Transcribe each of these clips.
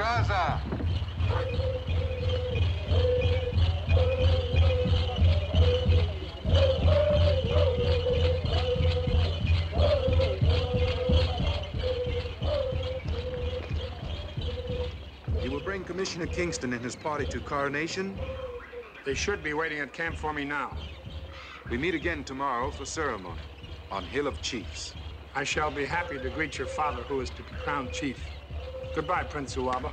Gaza. You will bring Commissioner Kingston and his party to Coronation? They should be waiting at camp for me now. We meet again tomorrow for ceremony on Hill of Chiefs. I shall be happy to greet your father, who is to be crowned chief. Goodbye, Prince Uwaba.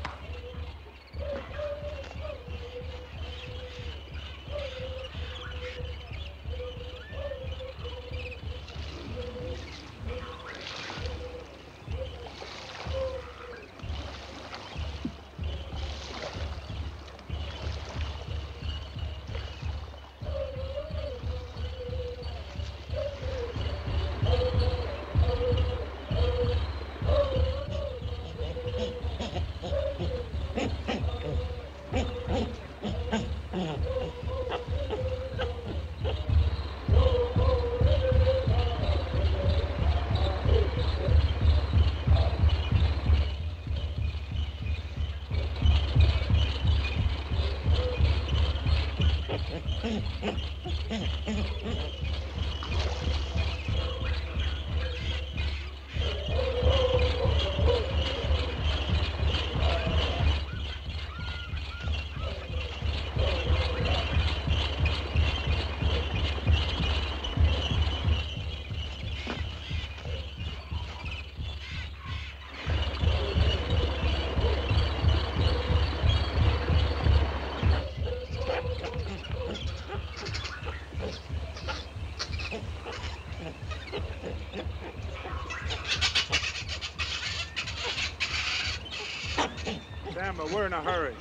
Samba, we're in a hurry.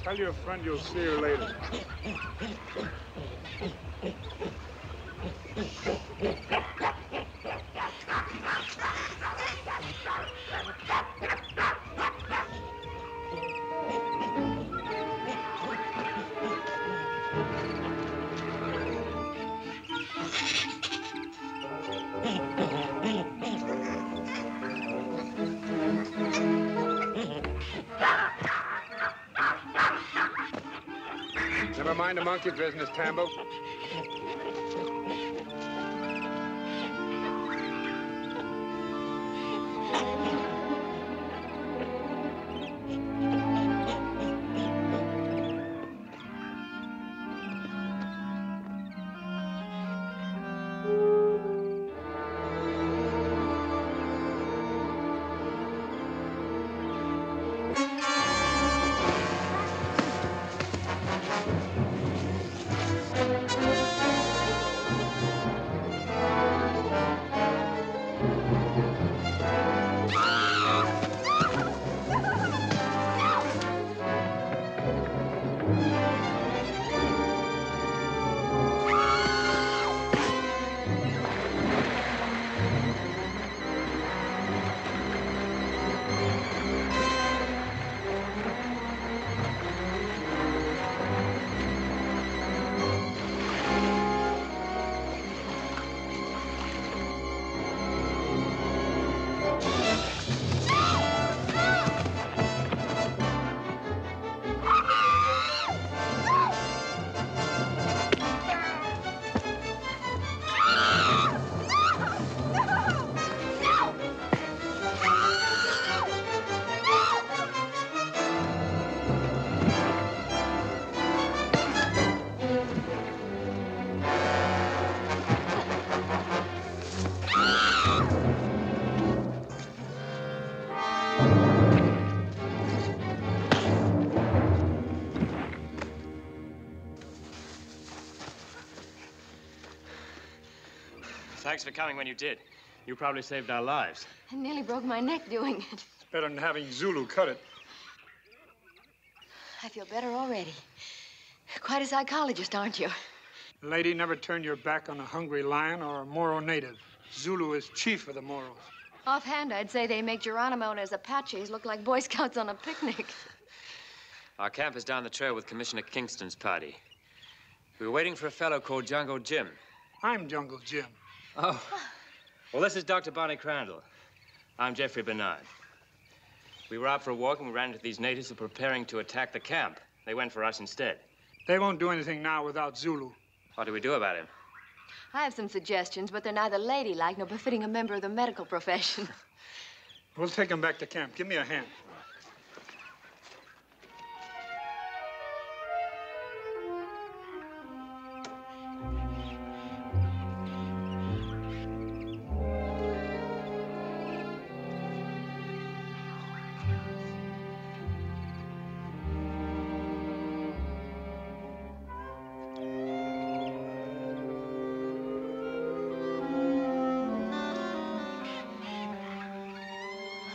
Tell your friend you'll see her later. Never mind the monkey business, Tambo. Thanks for coming when you did. You probably saved our lives. I nearly broke my neck doing it. It's better than having Zulu cut it. I feel better already. Quite a psychologist, aren't you? Lady, never turn your back on a hungry lion or a Moro native. Zulu is chief of the Moros. Offhand, I'd say they make Geronimo and his Apaches look like Boy Scouts on a picnic. Our camp is down the trail with Commissioner Kingston's party. We were waiting for a fellow called Jungle Jim. I'm Jungle Jim. Oh. Well, this is Dr. Bonnie Crandall. I'm Jeffrey Bernard. We were out for a walk and we ran into these natives who were preparing to attack the camp. They went for us instead. They won't do anything now without Zulu. What do we do about him? I have some suggestions, but they're neither ladylike nor befitting a member of the medical profession. We'll take them back to camp. Give me a hand.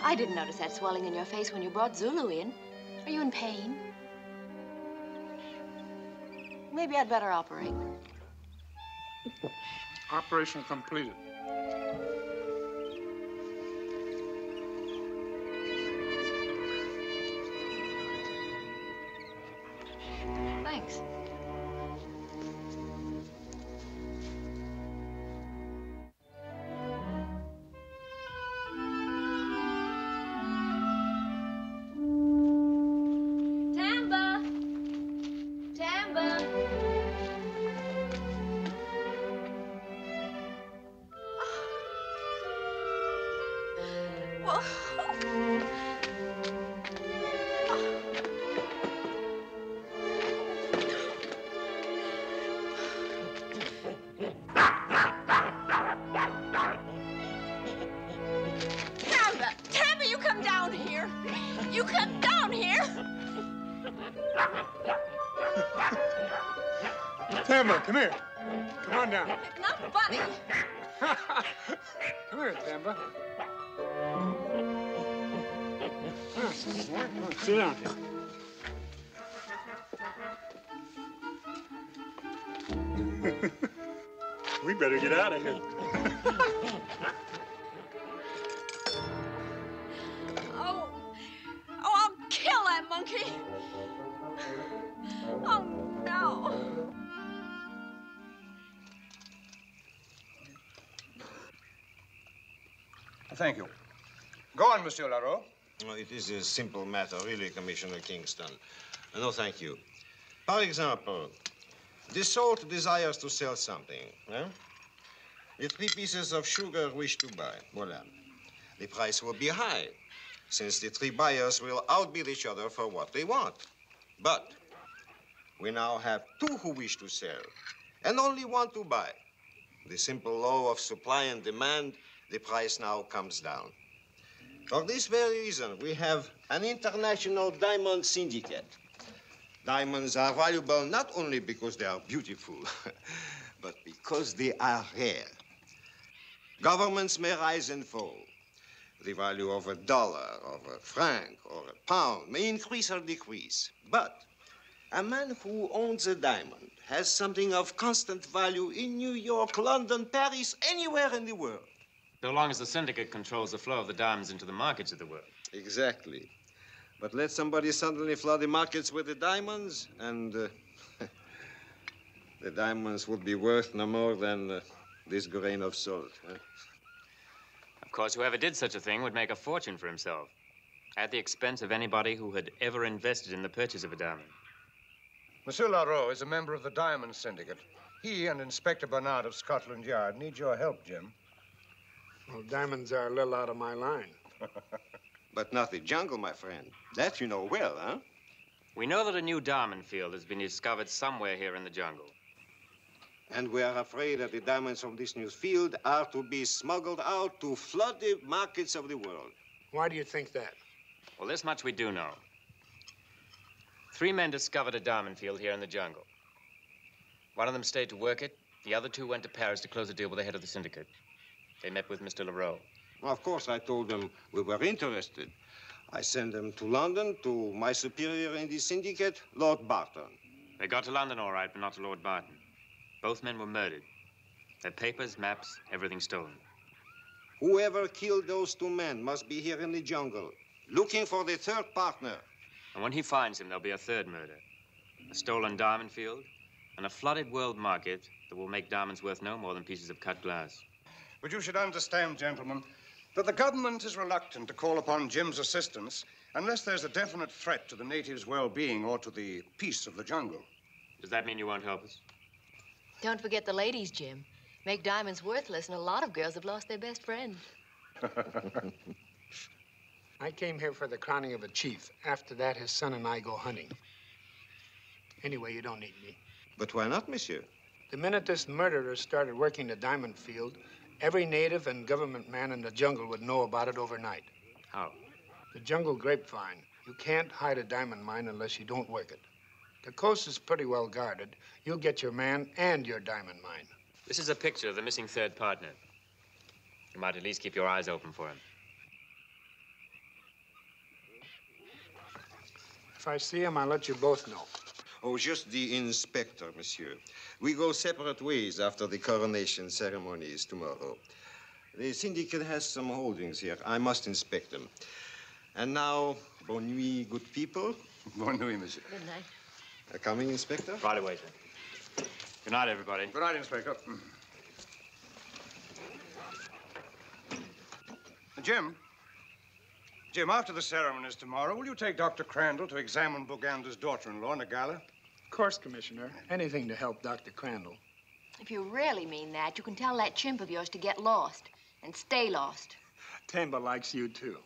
I didn't notice that swelling in your face when you brought Zulu in. Are you in pain? Maybe I'd better operate. Operation completed. Thanks. Tamba, come here. Come on down. Not Bunny. Come here, Tamba. Come on, sit down here. We better get out of here. Oh, I'll kill that monkey. Oh, no. Thank you. Go on, Monsieur Larroux. Oh, it is a simple matter, really, Commissioner Kingston. No, thank you. For example, the salt desires to sell something. Eh? The 3 pieces of sugar wish to buy. Voila. The price will be high, since the 3 buyers will outbid each other for what they want. But we now have 2 who wish to sell, and only 1 to buy. The simple law of supply and demand, the price now comes down. For this very reason, we have an international diamond syndicate. Diamonds are valuable not only because they are beautiful, but because they are rare. Governments may rise and fall. The value of $1, of a franc, or a pound may increase or decrease. But a man who owns a diamond has something of constant value in New York, London, Paris, anywhere in the world. So long as the syndicate controls the flow of the diamonds into the markets of the world. Exactly. But let somebody suddenly flood the markets with the diamonds, and the diamonds would be worth no more than this grain of salt. Huh? Of course, whoever did such a thing would make a fortune for himself, at the expense of anybody who had ever invested in the purchase of a diamond. Monsieur Larroux is a member of the Diamond Syndicate. He and Inspector Bernard of Scotland Yard need your help, Jim. Well, diamonds are a little out of my line. But not the jungle, my friend. That you know well, huh? We know that a new diamond field has been discovered somewhere here in the jungle. And we are afraid that the diamonds from this new field are to be smuggled out to flood the markets of the world. Why do you think that? Well, this much we do know. 3 men discovered a diamond field here in the jungle. One of them stayed to work it. The other 2 went to Paris to close a deal with the head of the syndicate. They met with Mr. Larroux. Well, of course, I told them we were interested. I sent them to London to my superior in the syndicate, Lord Barton. They got to London all right, but not to Lord Barton. Both men were murdered. Their papers, maps, everything stolen. Whoever killed those 2 men must be here in the jungle, looking for the 3rd partner. And when he finds him, there'll be a 3rd murder. A stolen diamond field and a flooded world market that will make diamonds worth no more than pieces of cut glass. But you should understand, gentlemen, But the government is reluctant to call upon Jim's assistance unless there's a definite threat to the natives' well-being or to the peace of the jungle. Does that mean you won't help us? Don't forget the ladies, Jim. Make diamonds worthless, and a lot of girls have lost their best friend. I came here for the crowning of a chief. After that, his son and I go hunting. Anyway, you don't need me. But why not, monsieur? The minute this murderer started working the diamond field, every native and government man in the jungle would know about it overnight. How? The jungle grapevine. You can't hide a diamond mine unless you don't work it. The coast is pretty well guarded. You'll get your man and your diamond mine. This is a picture of the missing third partner. You might at least keep your eyes open for him. If I see him, I'll let you both know. Oh, just the inspector, monsieur. We go separate ways after the coronation ceremonies tomorrow. The syndicate has some holdings here. I must inspect them. And now, bonne nuit, good people. Bonne nuit, monsieur. Good night. Coming, Inspector? Right away, sir. Good night, everybody. Good night, Inspector. Jim, after the ceremonies tomorrow, will you take Dr. Crandall to examine Boganda's daughter-in-law, Nagala? Of course, Commissioner. Anything to help Dr. Crandall. If you really mean that, you can tell that chimp of yours to get lost and stay lost. Tamba likes you, too.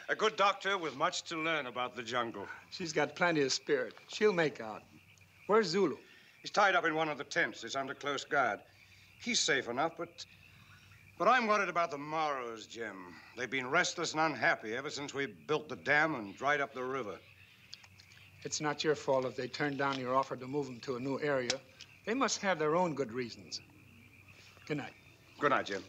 A good doctor with much to learn about the jungle. She's got plenty of spirit. She'll make out. Where's Zulu? He's tied up in one of the tents. He's under close guard. He's safe enough, but I'm worried about the Moros, Jim. They've been restless and unhappy ever since we built the dam and dried up the river. It's not your fault if they turned down your offer to move them to a new area. They must have their own good reasons. Good night. Good night, Jim.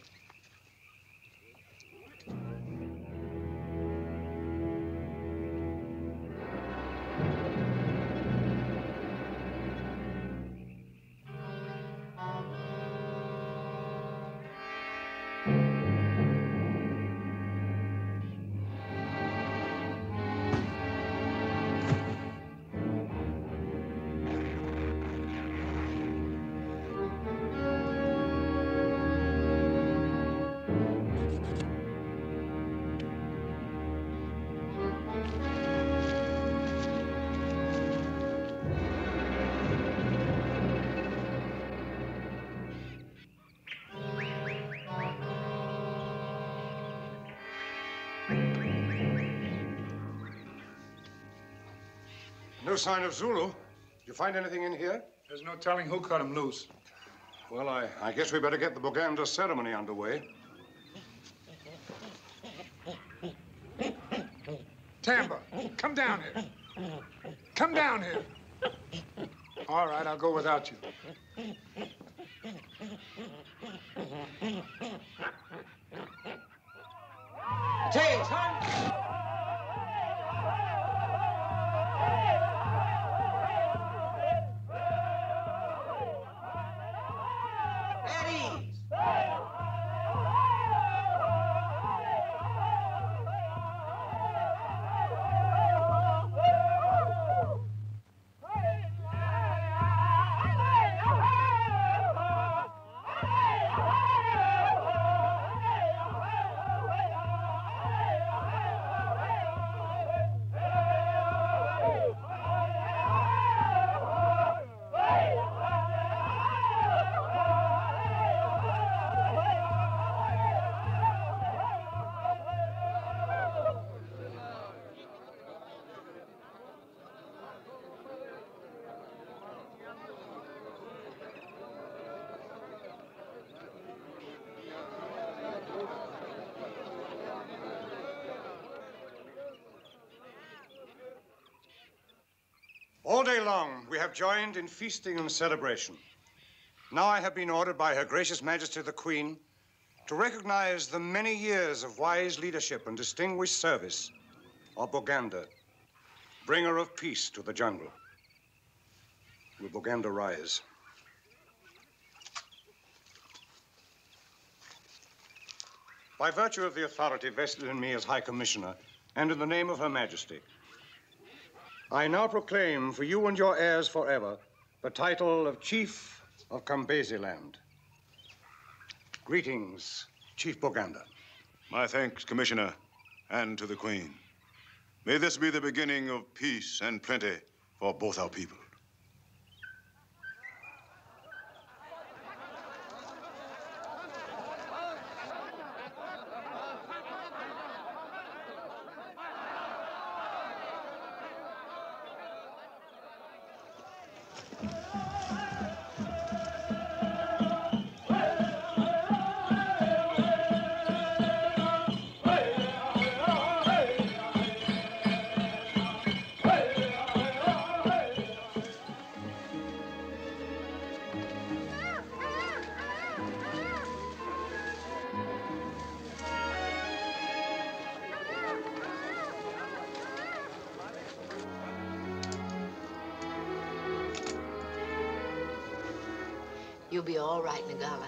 No sign of Zulu. Did you find anything in here? There's no telling who cut him loose. Well, I guess we better get the Boganda ceremony underway. Tamba, come down here. Come down here. All right, I'll go without you. Change, son! All day long, we have joined in feasting and celebration. Now I have been ordered by Her Gracious Majesty the Queen to recognize the many years of wise leadership and distinguished service of Boganda, bringer of peace to the jungle. Will Boganda rise? By virtue of the authority vested in me as High Commissioner and in the name of Her Majesty, I now proclaim for you and your heirs forever the title of Chief of Kambezi Land. Greetings, Chief Boganda. My thanks, Commissioner, and to the Queen. May this be the beginning of peace and plenty for both our people. You'll be all right, Nagala.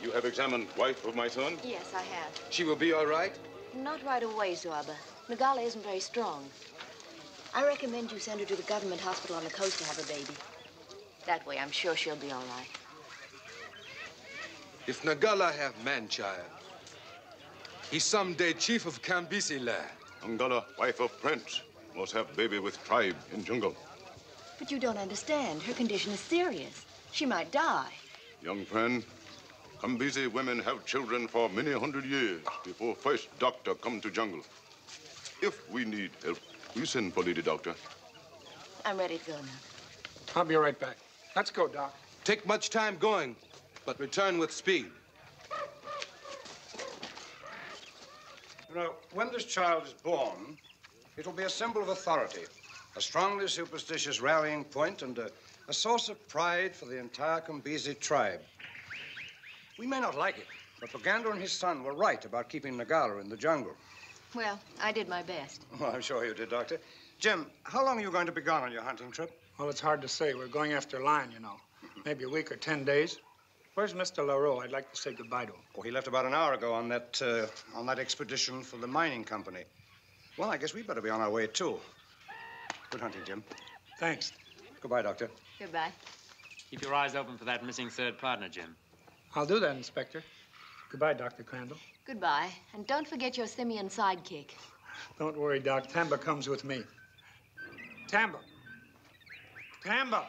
You have examined wife of my son? Yes, I have. She will be all right? Not right away, Zuaba. Nagala isn't very strong. I recommend you send her to the government hospital on the coast to have a baby. That way, I'm sure she'll be all right. If Nagala have man-child, he's someday chief of Kambisi land. Angala, wife of prince, must have baby with tribe in jungle. But you don't understand. Her condition is serious. She might die. Young friend, Kambisi women have children for many hundred years before first doctor come to jungle. If we need help, we send for lady doctor. I'm ready to go now. I'll be right back. Let's go, Doc. Take much time going, but return with speed. You know, when this child is born, it'll be a symbol of authority, a strongly superstitious rallying point, and a source of pride for the entire Kambisi tribe. We may not like it, but Boganda and his son were right about keeping Nagala in the jungle. Well, I did my best. Well, I'm sure you did, Doctor. Jim, how long are you going to be gone on your hunting trip? Well, it's hard to say. We're going after lion, you know. Maybe a week or 10 days. Where's Mr. LaRue? I'd like to say goodbye to him. Oh, he left about an hour ago on that expedition for the mining company. Well, I guess we better be on our way, too. Good hunting, Jim. Thanks. Goodbye, Doctor. Goodbye. Keep your eyes open for that missing third partner, Jim. I'll do that, Inspector. Goodbye, Dr. Crandall. Goodbye. And don't forget your simian sidekick. Don't worry, Doc. Tamba comes with me. Tamba. Tamba.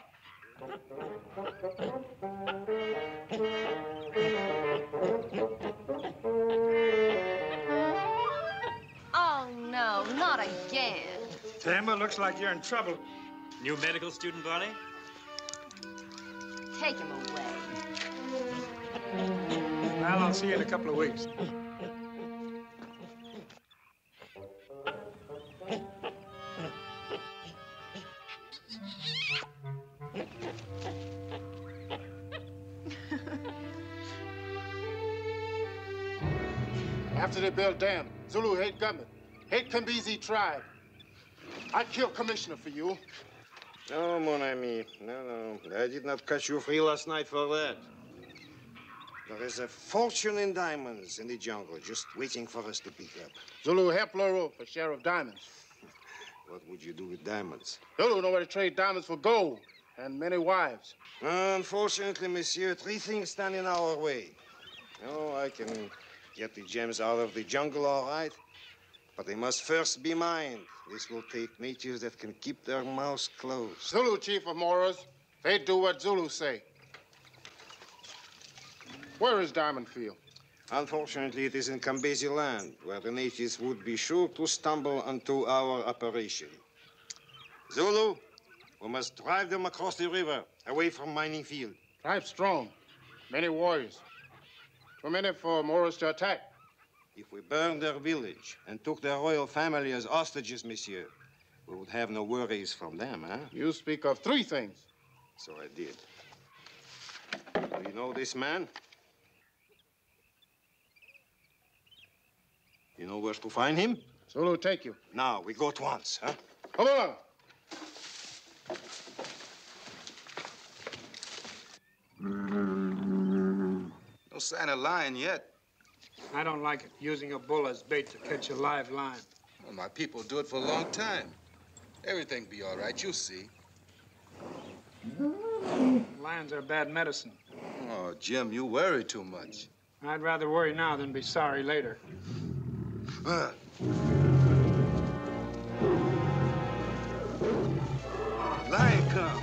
Oh, no, not again. Tamba, looks like you're in trouble. New medical student, Bonnie? Take him away. Well, I'll see you in a couple of weeks. After they build dam, Zulu hate government, hate Kambisi tribe. I'd kill commissioner for you. No, mon ami. No. I did not cut you free last night for that. There is a fortune in diamonds in the jungle, just waiting for us to pick up. Zulu help LaRue for share of diamonds. What would you do with diamonds? Zulu know where to trade diamonds for gold and many wives. Unfortunately, monsieur, three things stand in our way. Oh, I can get the gems out of the jungle, all right, but they must first be mined. This will take natives that can keep their mouths closed. Zulu chief of Moras, they do what Zulu say. Where is Diamond Field? Unfortunately, it is in Kambesi land, where the natives would be sure to stumble onto our operation. Zulu, we must drive them across the river, away from mining field. Tribe strong, many warriors. Too many for Moras to attack. If we burned their village and took their royal family as hostages, monsieur, we would have no worries from them, huh? You speak of three things. So I did. Do you know this man? You know where to find him? Zulu, take you. Now, we go at once, huh? Come on. No sign of lion yet. I don't like it, using a bull as bait to catch a live lion. Well, my people do it for a long time. Everything be all right, you'll see. Lions are bad medicine. Oh, Jim, you worry too much. I'd rather worry now than be sorry later. Lion come.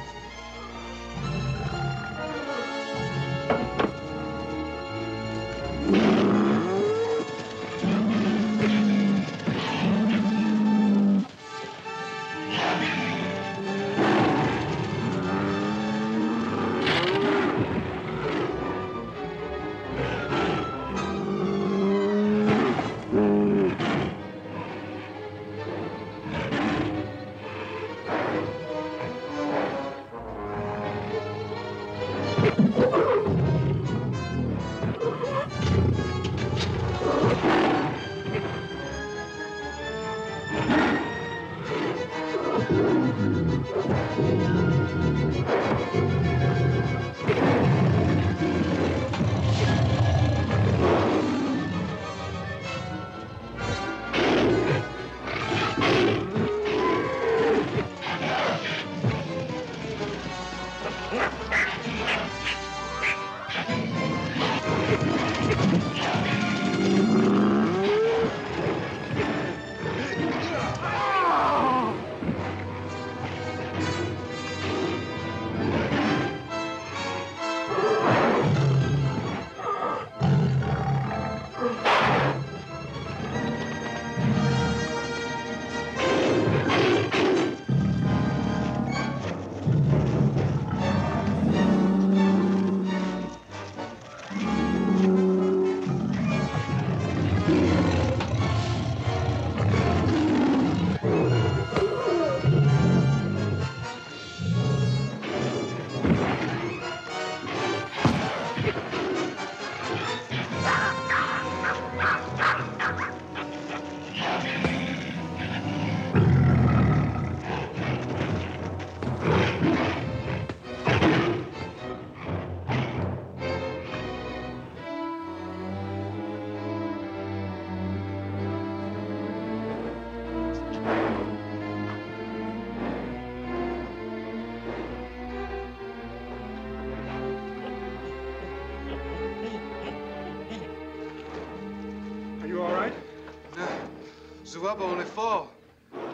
Zuaba only fall.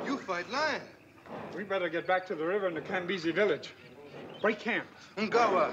You fight lion. We better get back to the river in the Kambisi village. Break camp. Ngawa.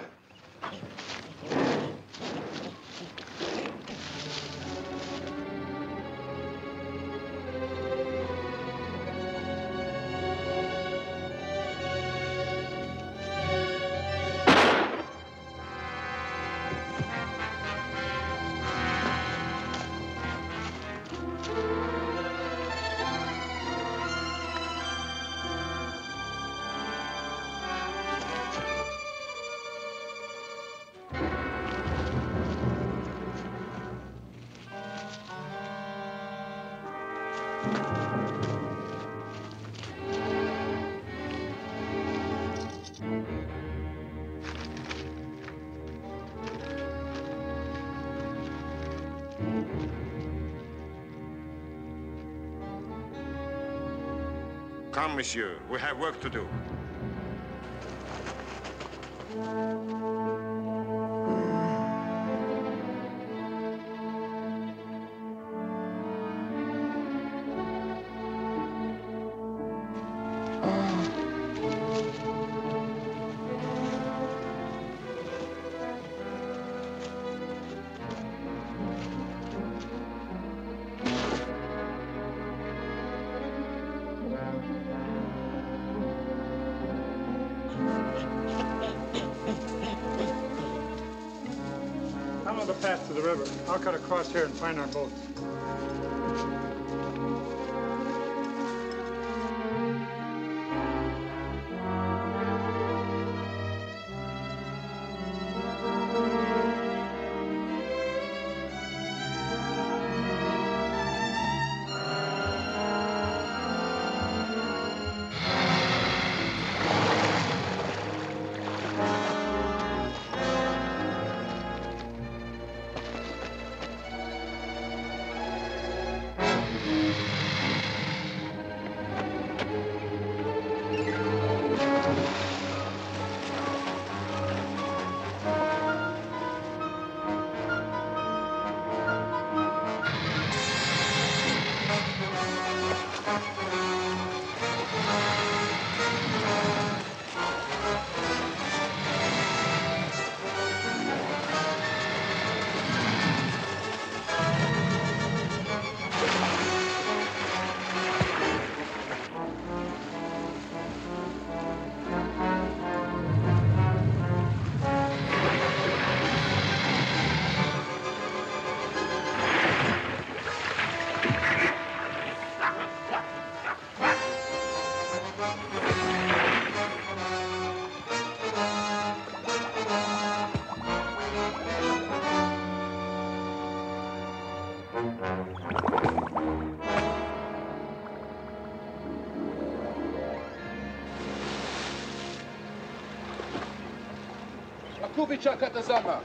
Come, monsieur. We have work to do. Follow the path to the river. I'll cut across here and find our boat. Kubica katazama.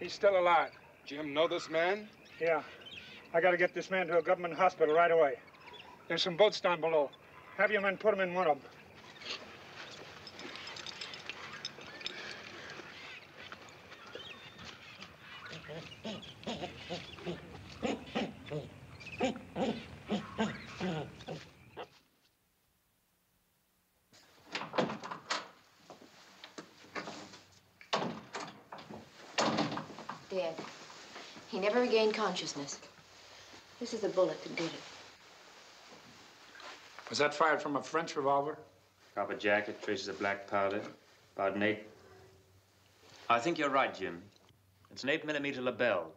He's still alive. Jim, know this man? Yeah. I gotta get this man to a government hospital right away. There's some boats down below. Have your men put him in one of them. Dead. He never regained consciousness. This is the bullet that did it. Was that fired from a French revolver? Copper jacket, traces of black powder. About an 8. I think you're right, Jim. It's an 8mm Lebel.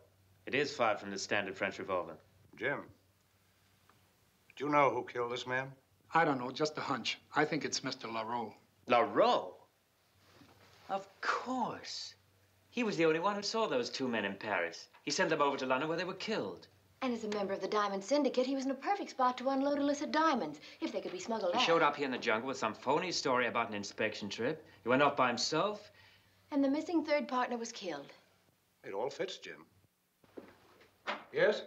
It is fired from the standard French revolver. Jim, do you know who killed this man? I don't know, just a hunch. I think it's Mr. LaRue. LaRue? Of course. He was the only one who saw those 2 men in Paris. He sent them over to London where they were killed. And as a member of the Diamond Syndicate, he was in a perfect spot to unload illicit diamonds, if they could be smuggled out. He showed up here in the jungle with some phony story about an inspection trip. He went off by himself. And the missing third partner was killed. It all fits, Jim. Yes?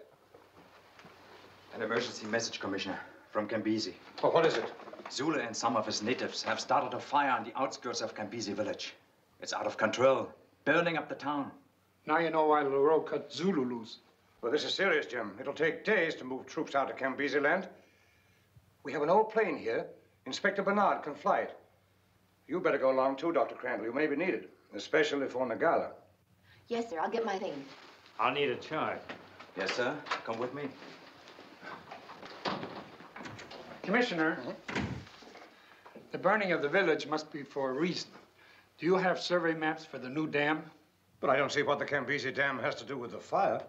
An emergency message, Commissioner, from Kambisi. Oh, what is it? Zulu and some of his natives have started a fire on the outskirts of Kambisi village. It's out of control, burning up the town. Now you know why LaRue cut Zulu loose. Well, this is serious, Jim. It'll take days to move troops out to Kambisi land. We have an old plane here. Inspector Bernard can fly it. You better go along, too, Dr. Crandall. You may be needed, especially for Nagala. Yes, sir. I'll get my things. I'll need a chart. Yes, sir. Come with me. Commissioner, the burning of the village must be for a reason. Do you have survey maps for the new dam? But I don't see what the Kambisi Dam has to do with the fire.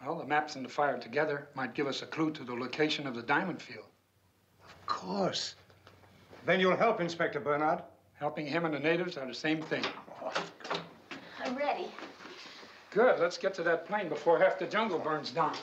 Well, the maps and the fire together might give us a clue to the location of the diamond field. Of course. Then you'll help Inspector Bernard? Helping him and the natives are the same thing. I'm ready. Good. Let's get to that plane before half the jungle burns down.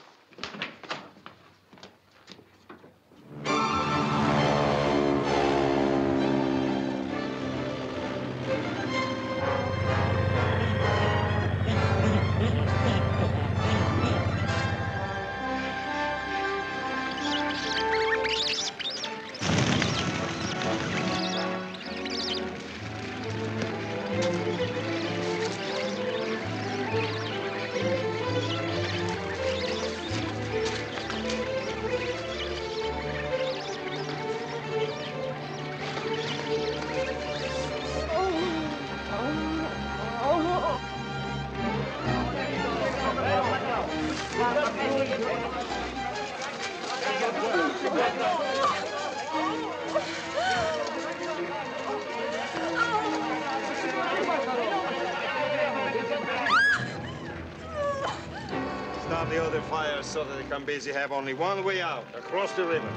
Start the other fires so that the Kambisi have only one way out, across the river.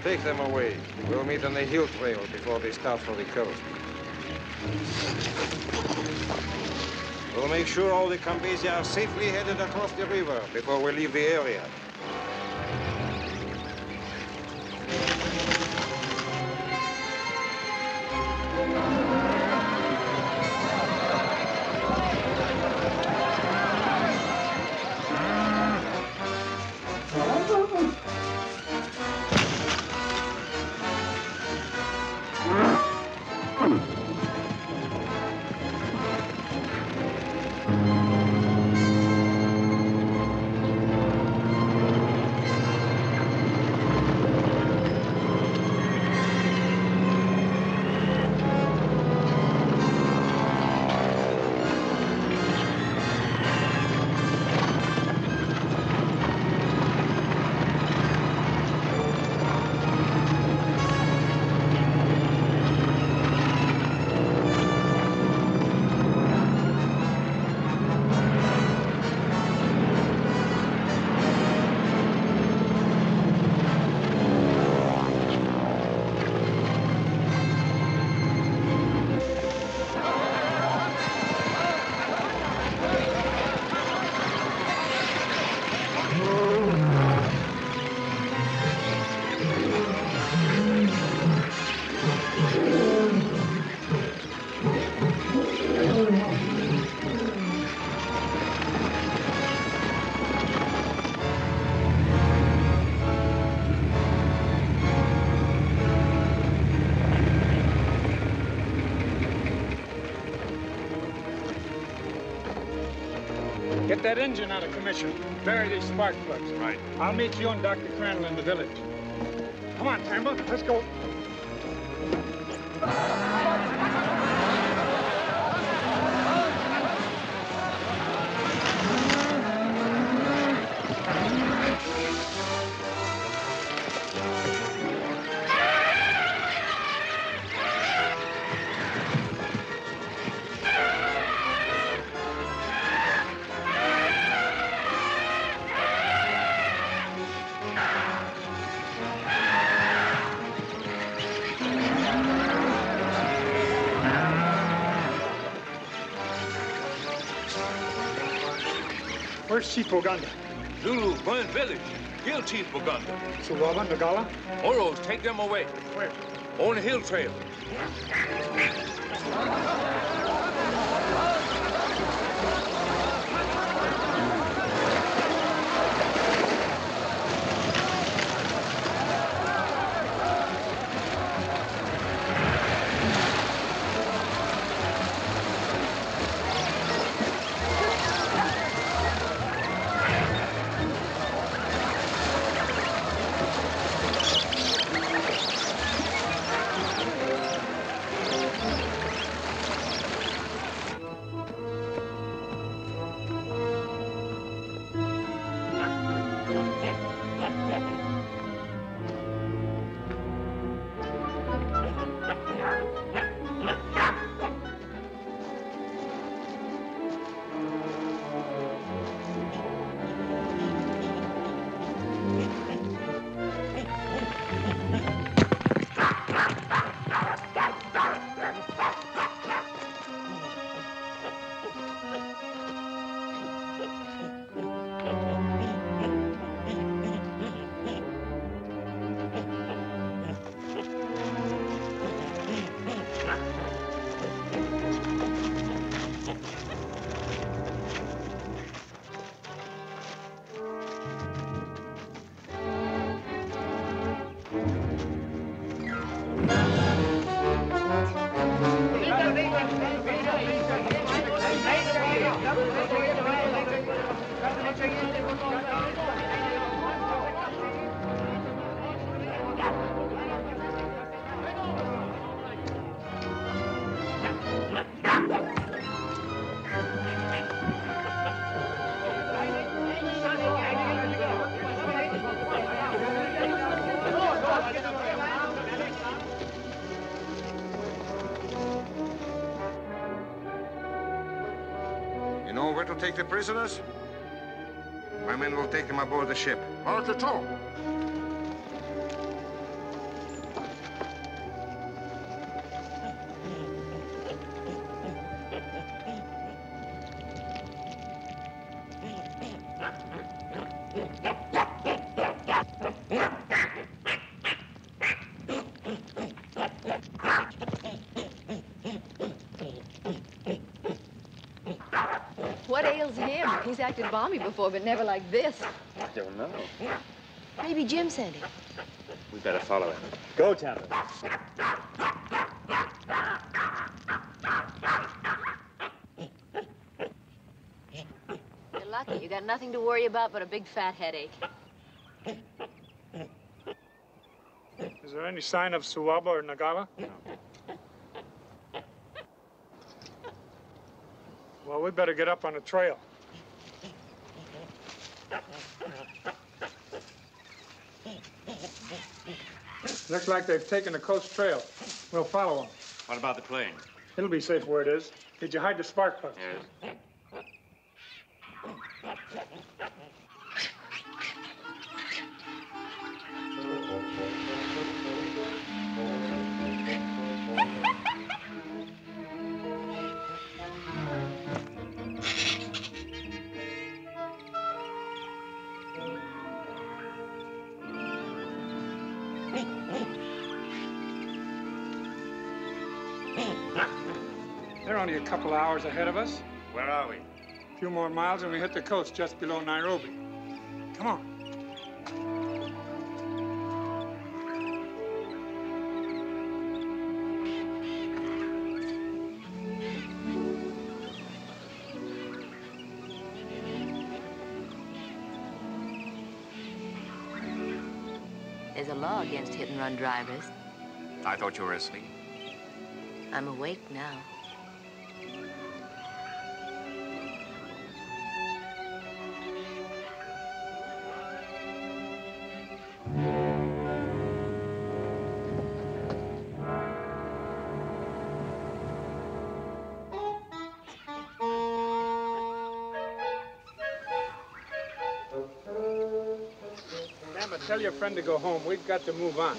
Take them away. We'll meet on the hill trail before they start for the coast. We'll make sure all the Kambesi are safely headed across the river before we leave the area. Get that engine out of commission. Bury these spark plugs. Right. I'll meet you and Dr. Crandall in the village. Come on, Tambo. Let's go. Where's Chief Boganda? Zulu, burn village. Kill Chief Boganda. Suwaba, Nagala? Oros, take them away. Where? On the hill trail. You know where to take the prisoners? My men will take them aboard the ship. Not at all. What ails him? He's acted balmy before, but never like this. I don't know. Maybe Jim sent him. We better follow him. Go, Tampa. You're lucky. You got nothing to worry about but a big fat headache. Is there any sign of Suwaba or Nagala? No. Well, we better get up on the trail. Looks like they've taken the coast trail. We'll follow them. What about the plane? It'll be safe where it is. Did you hide the spark plugs? Yes. They're only a couple hours ahead of us. Where are we? A few more miles and we hit the coast just below Nairobi. Come on. There's a law against hit-and-run drivers. I thought you were asleep. I'm awake now. Emma, tell your friend to go home. We've got to move on.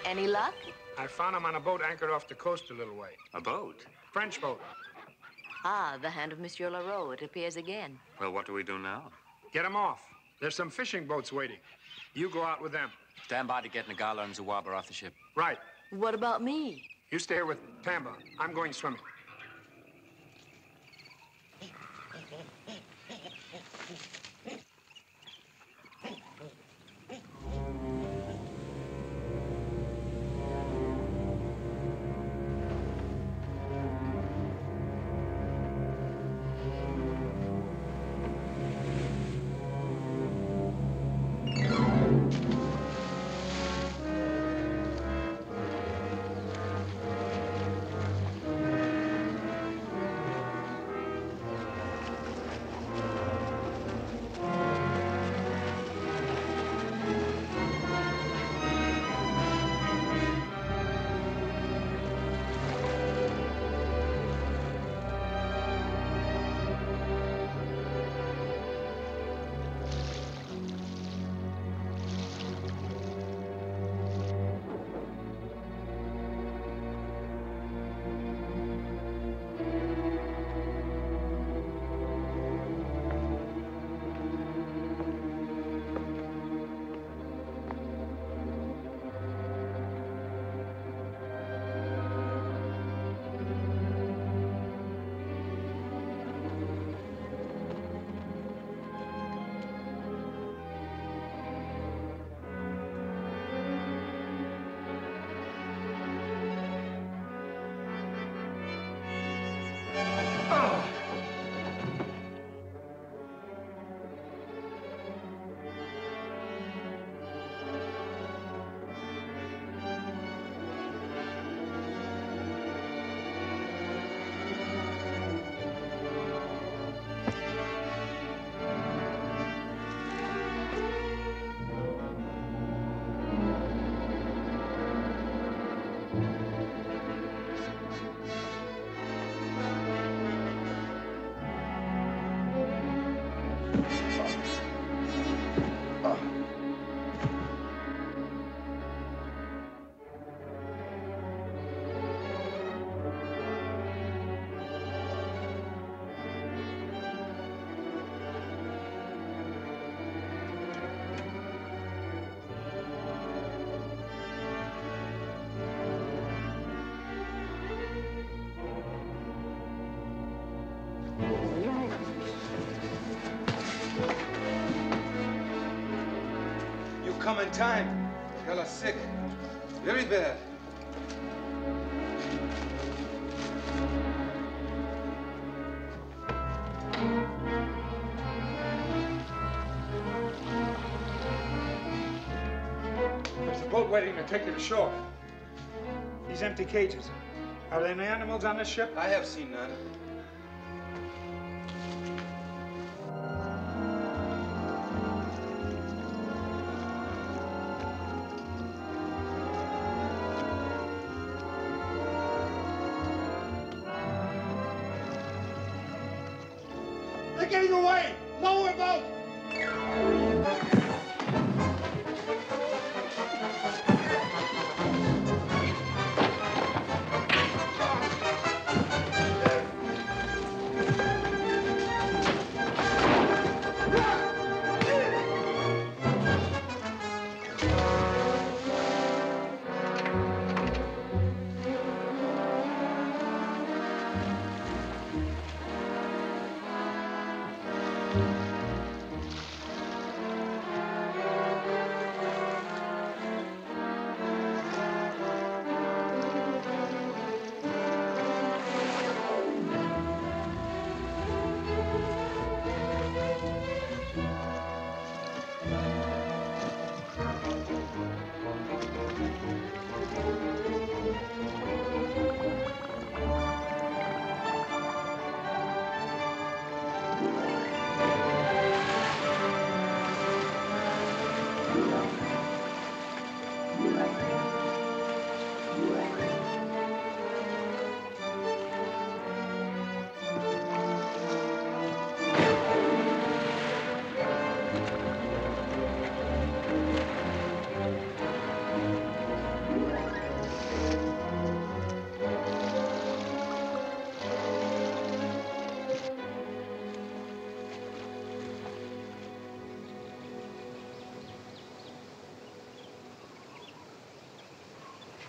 Any luck? I found him on a boat anchored off the coast a little way. A boat? French boat. Ah, the hand of Monsieur Leroux. It appears again. Well, what do we do now? Get him off. There's some fishing boats waiting. You go out with them. Stand by to get Nagala and Zuwaba off the ship. Right. What about me? You stay here with Tamba. I'm going swimming. come in time. Y'all are sick. Very bad. There's a boat waiting to take you to shore. These empty cages. Are there any animals on this ship? I have seen none. They're getting away! Lower boat!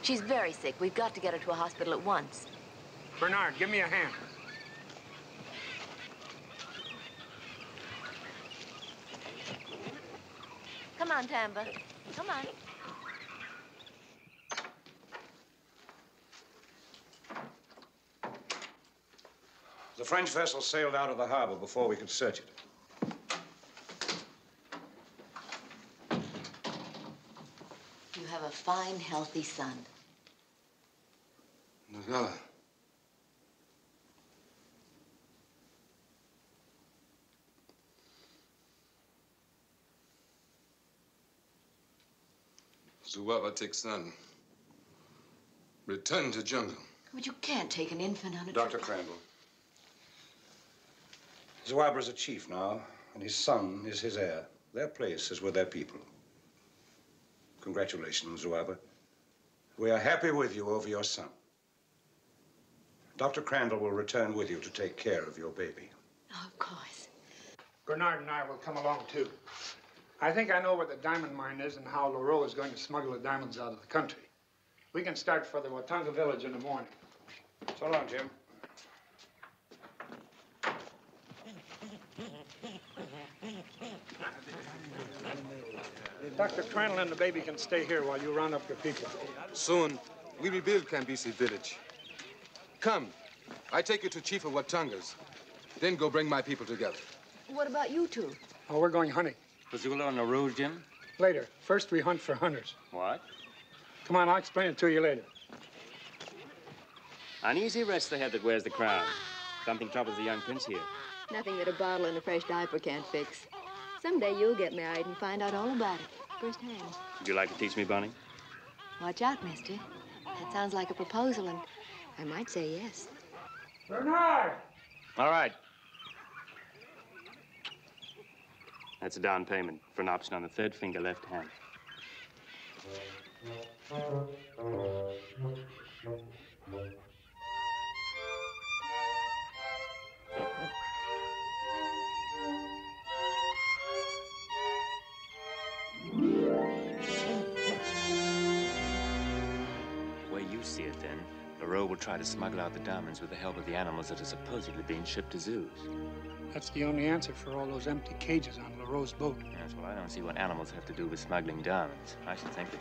She's very sick. We've got to get her to a hospital at once. Bernard, give me a hand. Come on, Tamba. Come on. The French vessel sailed out of the harbor before we could search it. You have a fine, healthy son. Nagala. Zuwaba Tiksan. Return to jungle. But you can't take an infant on a Dr. trip. Crandall. Zuabra's a chief now, and his son is his heir. Their place is with their people. Congratulations, Zuabra. We are happy with you over your son. Dr. Crandall will return with you to take care of your baby. Oh, of course. Bernard and I will come along, too. I think I know where the diamond mine is and how Leroux is going to smuggle the diamonds out of the country. We can start for the Watonga village in the morning. So long, Jim. Dr. Crandall and the baby can stay here while you round up your people. Soon, we rebuild Kambisi village. Come, I take you to Chief of Watongas. Then go bring my people together. What about you two? Oh, we're going hunting. Missoula on the road, Jim? Later. First, we hunt for hunters. What? Come on, I'll explain it to you later. Uneasy rests the head that wears the crown. Something troubles the young prince here. Nothing that a bottle and a fresh diaper can't fix. Someday you'll get married and find out all about it, firsthand. Would you like to teach me, Bonnie? Watch out, mister. That sounds like a proposal, and I might say yes. Bernard! All right. That's a down payment for an option on the third finger left hand. The way you see it, then, Leroux will try to smuggle out the diamonds with the help of the animals that are supposedly being shipped to zoos. That's the only answer for all those empty cages on LaRoe's boat. Yes, well, I don't see what animals have to do with smuggling diamonds. I should think that...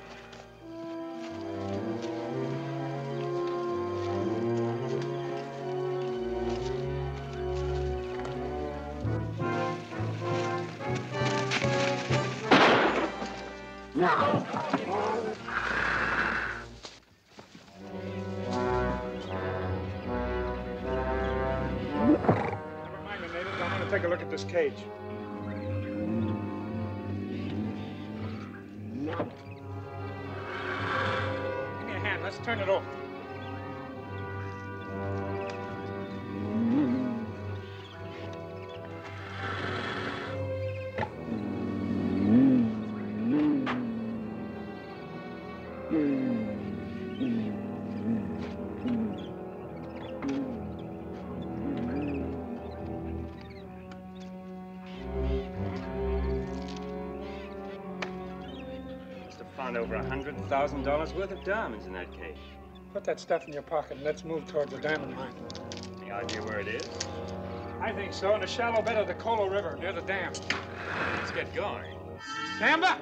Take a look at this cage. Give me a hand. Let's turn it over. Found over $100,000 worth of diamonds in that cage. Put that stuff in your pocket and let's move towards the diamond mine. Any idea where it is? I think so, in the shallow bed of the Colo River near the dam. Let's get going. Samba!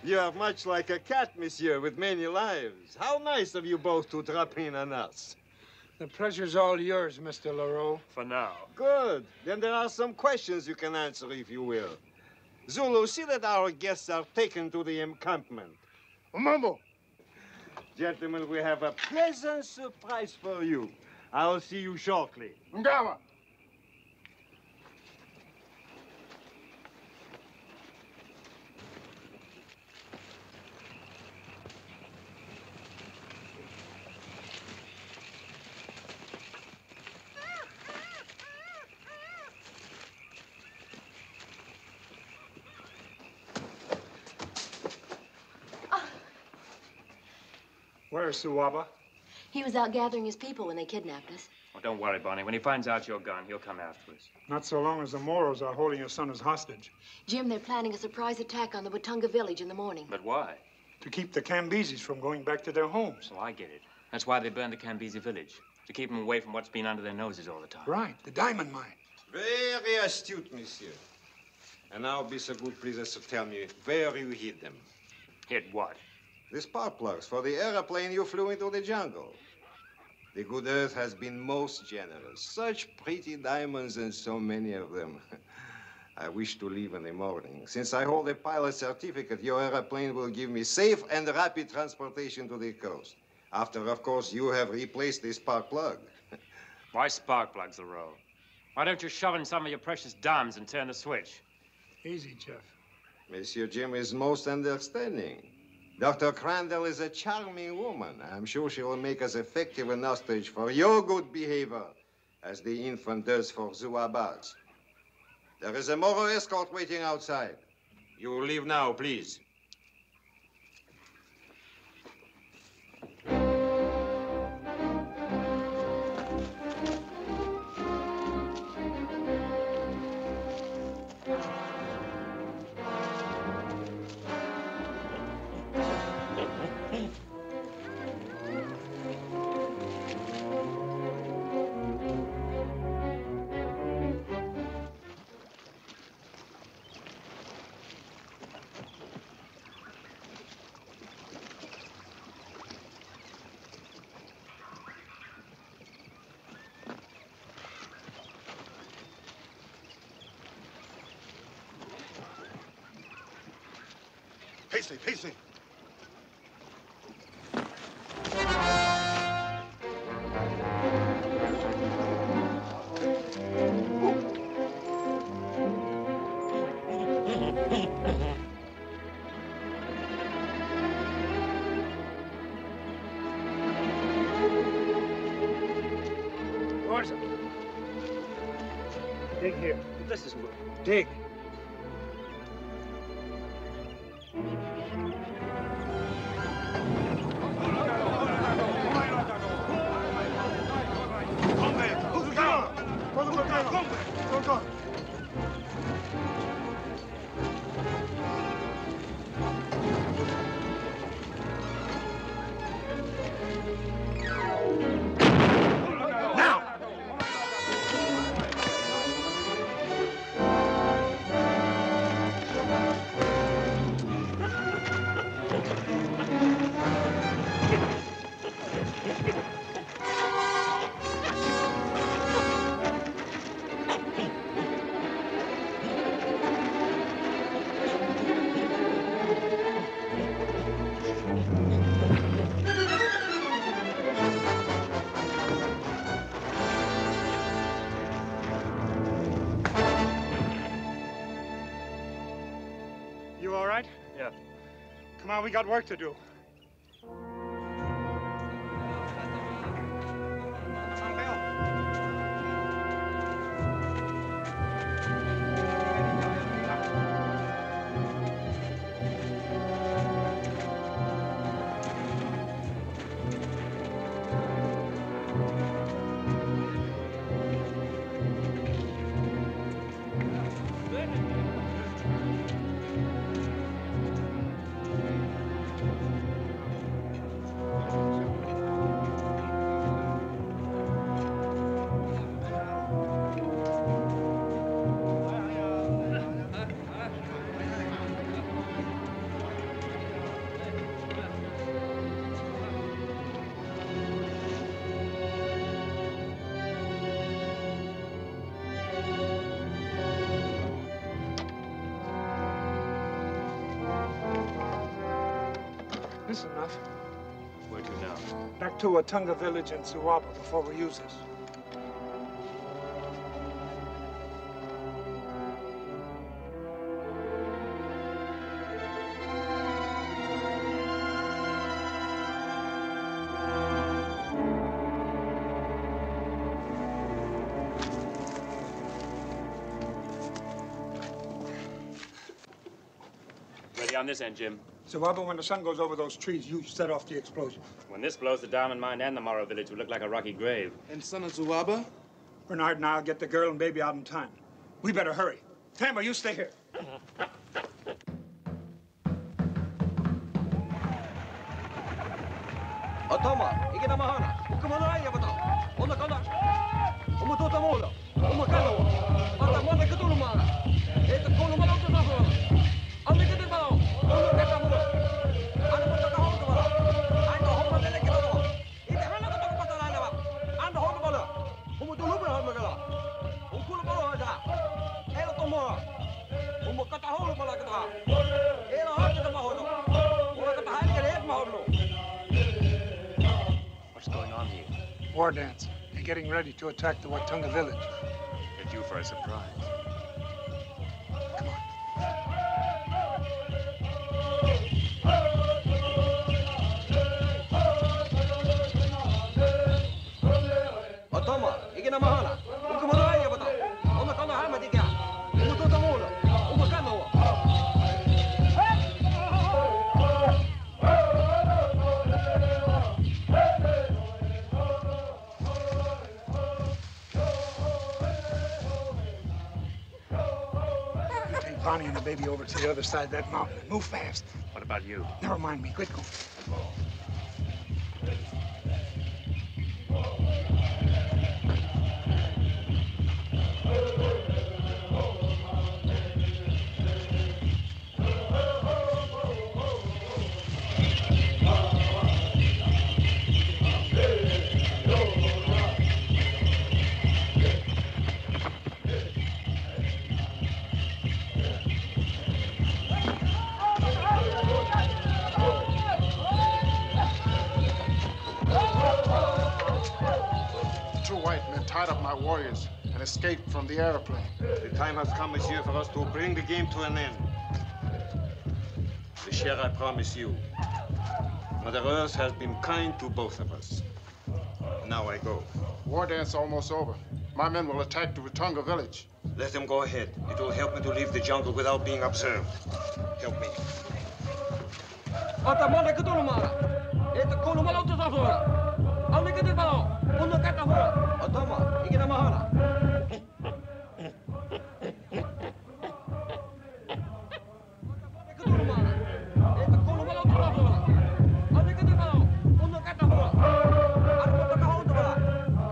You are much like a cat, monsieur, with many lives. How nice of you both to drop in on us. The pleasure's all yours, Mr. LaRoe. For now. Good. Then there are some questions you can answer, if you will. Zulu, see that our guests are taken to the encampment. Mambo. Gentlemen, we have a pleasant surprise for you. I'll see you shortly. Ngawa. Where's Suwaba? He was out gathering his people when they kidnapped us. Oh, don't worry, Bonnie. When he finds out you're gone, he'll come after us. Not so long as the Moros are holding your son as hostage. Jim, they're planning a surprise attack on the Watunga village in the morning. But why? To keep the Cambeses from going back to their homes. So I get it. That's why they burned the Cambisi village. To keep them away from what's been under their noses all the time. Right, the diamond mine. Very astute, monsieur. And now be so good, please, as to tell me where you hid them. Hid what? The spark plugs for the airplane you flew into the jungle. The good earth has been most generous. Such pretty diamonds and so many of them. I wish to leave in the morning. Since I hold a pilot certificate, your airplane will give me safe and rapid transportation to the coast. After, of course, you have replaced the spark plug. Why spark plugs, LaRoe? Why don't you shove in some of your precious diamonds and turn the switch? Easy, Jeff. Monsieur Jim is most understanding. Dr. Crandall is a charming woman. I'm sure she will make us effective and hostage for your good behavior, as the infant does for Zuaba's. There is a Moro escort waiting outside. You will leave now, please. Paisley, Paisley. Rosa. Dig here. This is... Dig. You all right? Yeah. Come on, we got work to do. This is enough. Where to now? Back to Watunga village in Zuwaba before we use this. Ready on this end, Jim. Zuaba, when the sun goes over those trees, you set off the explosion. When this blows, the diamond mine and the Morrow village will look like a rocky grave. And son of Zuaba? Bernard and I'll get the girl and baby out in time. We better hurry. Tama, you stay here. Otoma, ikina mahana. Ukamanaya bata. Ona kana. Omo tota mola. Omo kana. Ata mona ketulu mala. Eta kono mala tota mola. Ami kete mala. Omo keta mola. Ana mota ka hoto mala. Ando homo dele kito. Ite hana ka to pata lana ba. Ando hoto mala. Omo tulu bra homo kala. Ukulu mala haja. Ela to mola. Omo kata hoto mala kata. Ela hoto kata hoto. Ora kata hali kare ek maholo. What's going on here? War dance. They're getting ready to attack the Watunga village. They're due for a surprise. Otoma, ikina mahana. Ukamanaya bata. Ona kana hama dikia. Omo tota mola. Omo kana wa. Bonnie and the baby over to the other side of that mountain. Move fast. What about you? Never mind me. Quick, go. Tied up my warriors and escaped from the airplane. The time has come, monsieur, for us to bring the game to an end. The share I promise you. Mother Earth has been kind to both of us. Now I go. War dance almost over. My men will attack the Watunga village. Let them go ahead. It will help me to leave the jungle without being observed. Help me. Ata mona ketulu mala. Eta kono mala uta safora. Ami kete bao. Ona kata hora. Otoma, ikina mahana. Ketulu mala. Eta kono mala uta safora. Ami kete bao. Ona kata hora. Ana mota ka hoto mala.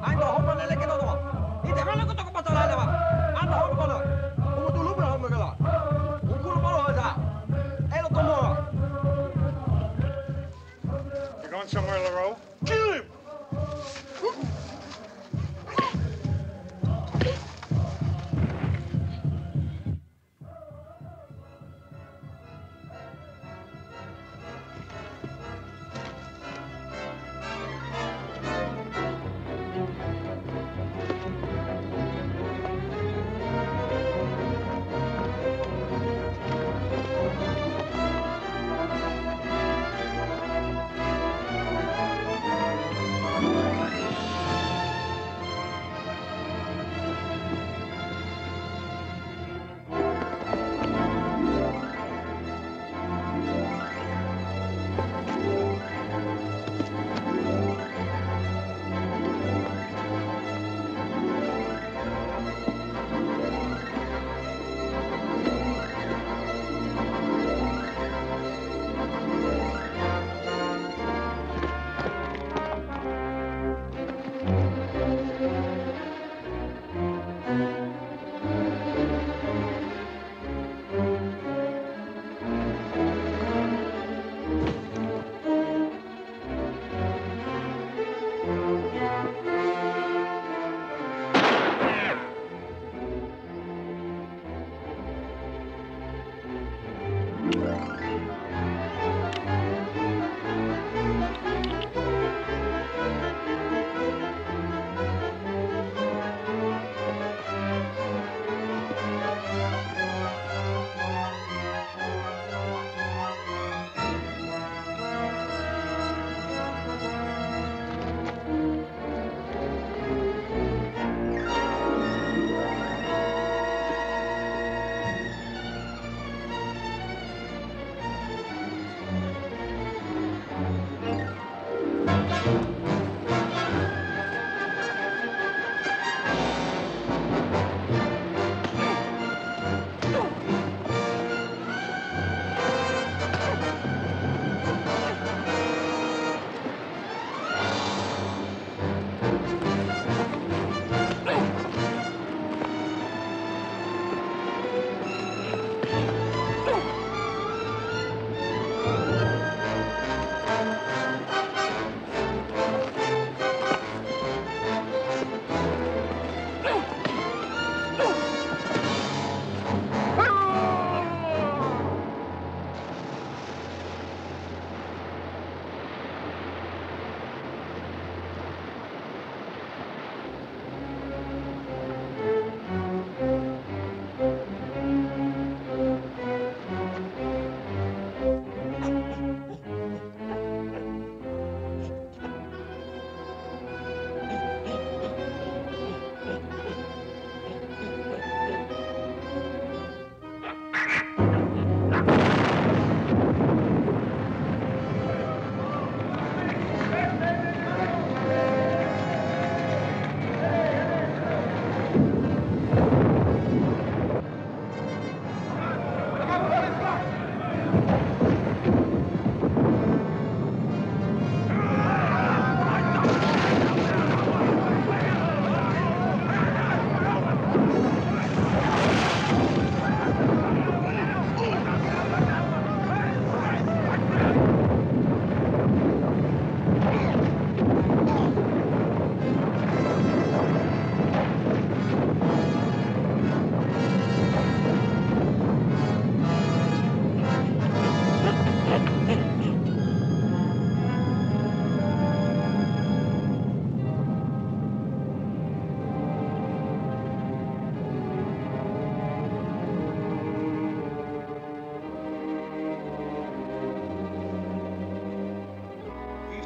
Ando hopa lele keno no. Ite hana ko to ko pata lele ba. Ando hoto mala. Omo tulu bra homo kala. Ukulu mala haja. Elo tomo. You're going somewhere, LaRoe? Kill him!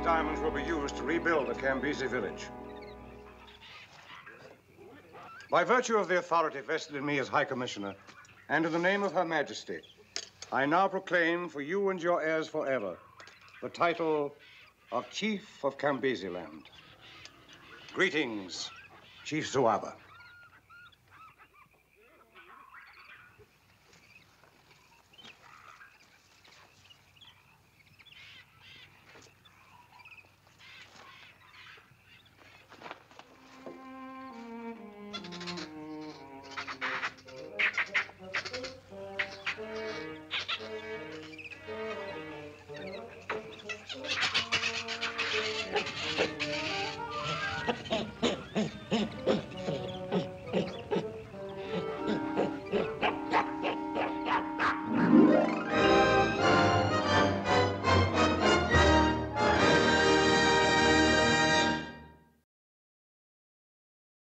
diamonds will be used to rebuild the Cambisi village. By virtue of the authority vested in me as High Commissioner, and in the name of Her Majesty, I now proclaim for you and your heirs forever the title of Chief of Cambisi Land. Greetings, Chief Zuaba.